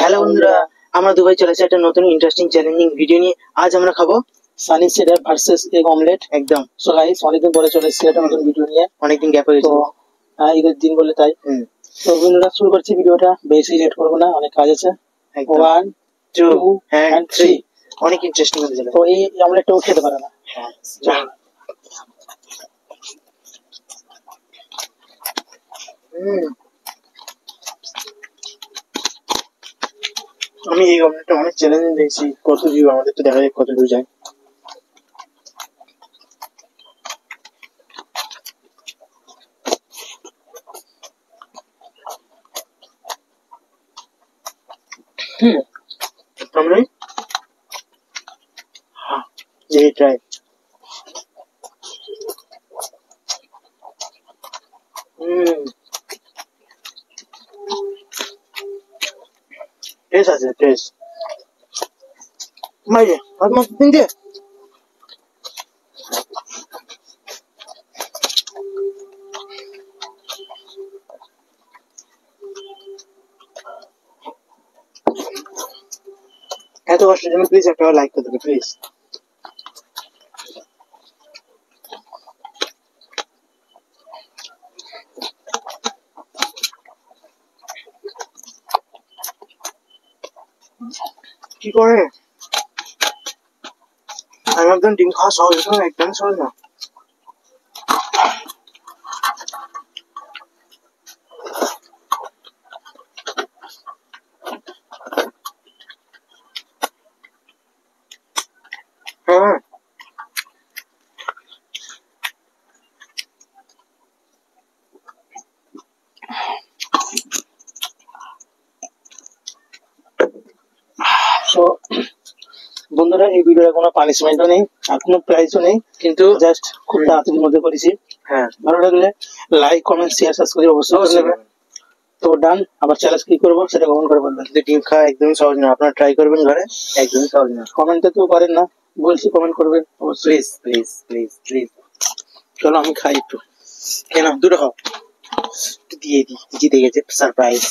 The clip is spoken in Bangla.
হ্যালো বন্ধুরা, আমরা দুবাই চলে এসেছি একটা নতুন ইন্টারেস্টিং চ্যালেঞ্জিং ভিডিও নিয়ে। আজ আমরা খাবো sunny side versus egg omelette. একদম। সো গাইস, অনেকদিন পরে চলে এসেছি একটা নতুন ভিডিও নিয়ে। অনেকদিন গ্যাপ হয়ে তো গেছে। ঈদের দিন বলে তাই। তো বন্ধুরা শুরু করছি ভিডিওটা, বেশি লেট করবো না, অনেক কাজ আছে। 1 2 and 3। অনেক ইন্টারেস্টিং হতে চলে। তো এই অমলেটটাও খেতে পারে না। হ্যাঁ, আমি এই অমলেটটা অনেক চ্যালেঞ্জিং দেখছি। কত ভিউ আমাদের তো দেখা যাক কত ভিউ যায়। हमने हाँ ये ट्राई टेस्ट আছে टेस्ट মাইরে আর মাছ দিন দে এত কষ্টের জন্য প্লিজ একটা লাইক করে দেবে প্লিজ। কি করে আমি একদম ডিম খাওয়া সহজ না, একদম সহজ না। হ্যাঁ সো বন্ধুরা, এই ভিডিওর কোনো পানিশমেন্টও নেই আর কোনো প্রাইজও নেই, কিন্তু জাস্ট খুব তাড়াতাড়ির মধ্যে করেছি। হ্যাঁ, ভালো লাগলে লাইক কমেন্ট শেয়ার সাবস্ক্রাইব অবশ্যই করে নেবেন। তো ডান, আবার চ্যালেঞ্জ কি করবো সেটা কমেন্ট করে বলবেন। ডিম খাওয়া একদমই সহজ না, আপনারা ট্রাই করবেন ঘরে, একদমই সহজ না। কমেন্টে তো করেন না, বলছি কমেন্ট করবেন অবশ্যই। Please please please please. চলো আমি খাই একটু। কেন দুটো খাও, দিয়ে দিই, জিতে গেছে সারপ্রাইজ।